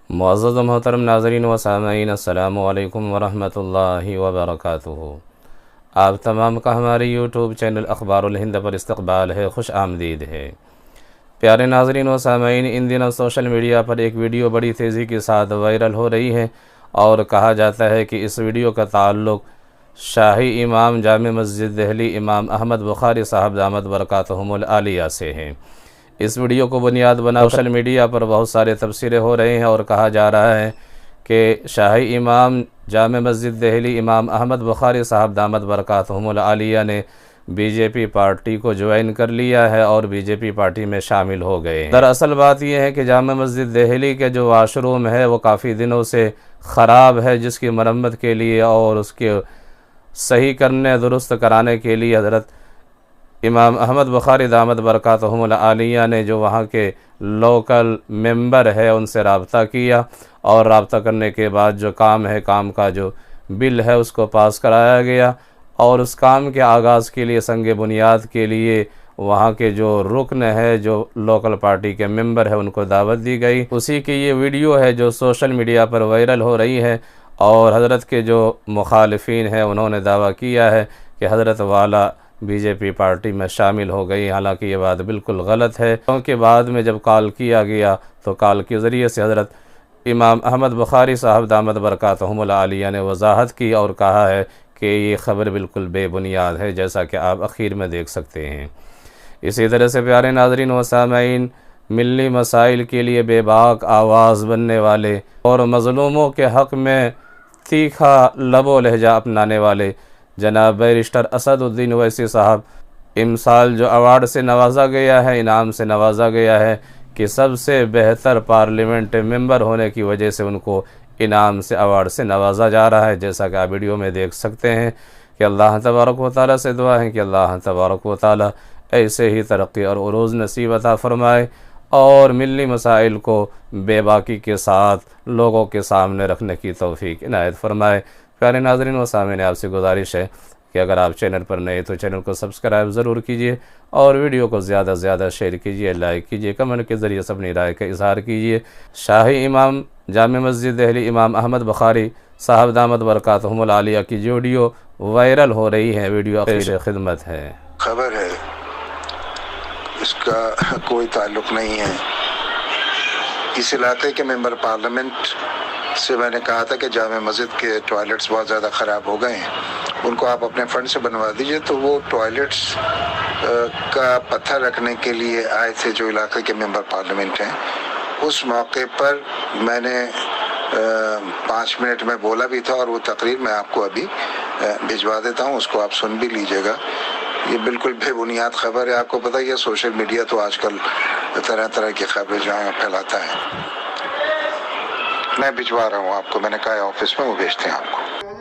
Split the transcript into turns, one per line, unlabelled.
معزز و محترم ناظرین و سامعین، السلام علیکم ورحمۃ اللہ وبرکاتہ۔ آپ تمام کا ہمارے یوٹیوب چینل اخبار الہند پر استقبال ہے، خوش آمدید ہے۔ پیارے ناظرین و سامعین، ان دنوں سوشل میڈیا پر ایک ویڈیو بڑی تیزی کے ساتھ وائرل ہو رہی ہے اور کہا جاتا ہے کہ اس ویڈیو کا تعلق شاہی امام جامع مسجد دہلی امام احمد بخاری صاحب دامت برکاتہم العالیہ سے ہے۔ اس ویڈیو کو بنیاد بنا سوشل میڈیا پر بہت سارے تبصرے ہو رہے ہیں اور کہا جا رہا ہے کہ شاہی امام جامع مسجد دہلی امام احمد بخاری صاحب دامت برکاتہم العالیہ نے بی جے پی پارٹی کو جوائن کر لیا ہے اور بی جے پی پارٹی میں شامل ہو گئے ہیں۔ دراصل بات یہ ہے کہ جامع مسجد دہلی کے جو واش روم ہے وہ کافی دنوں سے خراب ہے، جس کی مرمت کے لیے اور اس کے صحیح کرنے درست کرانے کے لیے حضرت امام احمد بخاری دامت برکاتہم العالیہ نے جو وہاں کے لوکل ممبر ہے ان سے رابطہ کیا اور رابطہ کرنے کے بعد جو کام ہے، کام کا جو بل ہے اس کو پاس کرایا گیا اور اس کام کے آغاز کے لیے سنگ بنیاد کے لیے وہاں کے جو رکن ہے، جو لوکل پارٹی کے ممبر ہے، ان کو دعوت دی گئی۔ اسی کی یہ ویڈیو ہے جو سوشل میڈیا پر وائرل ہو رہی ہے اور حضرت کے جو مخالفین ہیں انہوں نے دعویٰ کیا ہے کہ حضرت والا بی جے پی پارٹی میں شامل ہو گئی، حالانکہ یہ بات بالکل غلط ہے، کیونکہ بعد میں جب کال کیا گیا تو کال کے ذریعے سے حضرت امام احمد بخاری صاحب دامت برکاتہم العالیہ نے وضاحت کی اور کہا ہے کہ یہ خبر بالکل بے بنیاد ہے، جیسا کہ آپ اخیر میں دیکھ سکتے ہیں۔ اسی طرح سے پیارے ناظرین و سامعین، ملی مسائل کے لیے بے باک آواز بننے والے اور مظلوموں کے حق میں تیکھا لب و لہجہ اپنانے والے جناب بیرسٹر اسد الدین اویسی صاحب امسال جو ایوارڈ سے نوازا گیا ہے، انعام سے نوازا گیا ہے کہ سب سے بہتر پارلیمنٹ ممبر ہونے کی وجہ سے ان کو انعام سے ایوارڈ سے نوازا جا رہا ہے، جیسا کہ آپ ویڈیو میں دیکھ سکتے ہیں کہ اللہ تبارک و تعالیٰ سے دعا ہے کہ اللہ تبارک و تعالیٰ ایسے ہی ترقی اور عروج نصیب عطا فرمائے اور ملی مسائل کو بے باکی کے ساتھ لوگوں کے سامنے رکھنے کی توفیق عنایت فرمائے۔ پیارے ناظرین و سامعین، آپ سے گزارش ہے کہ اگر آپ چینل پر نئے تو چینل کو سبسکرائب ضرور کیجئے اور ویڈیو کو زیادہ سے زیادہ شیئر کیجئے، لائک کیجئے، کمنٹ کے ذریعے اپنی رائے کا اظہار کیجئے۔ شاہی امام جامع مسجد دہلی امام احمد بخاری صاحب دامت برکاتہم العالیہ کی جو ویڈیو وائرل ہو رہی ہے، ویڈیو پیش خدمت ہے۔
خبر ہے، اس کا کوئی تعلق نہیں ہے۔ اس علاقے کے ممبر پارلیمنٹ سے میں نے کہا تھا کہ جامع مسجد کے ٹوائلٹس بہت زیادہ خراب ہو گئے ہیں، ان کو آپ اپنے فنڈ سے بنوا دیجئے، تو وہ ٹوائلٹس کا پتھر رکھنے کے لیے آئے تھے جو علاقے کے ممبر پارلیمنٹ ہیں۔ اس موقع پر میں نے 5 منٹ میں بولا بھی تھا اور وہ تقریر میں آپ کو ابھی بھجوا دیتا ہوں، اس کو آپ سن بھی لیجئے گا۔ یہ بالکل بے بنیاد خبر ہے۔ آپ کو پتہ ہے سوشل میڈیا تو آج کل طرح طرح کی خبریں جو ہیں پھیلاتا ہے۔ میں بھجوا رہا ہوں آپ کو، میں نے کہا ہے آفس میں، وہ بھیجتے ہیں آپ کو۔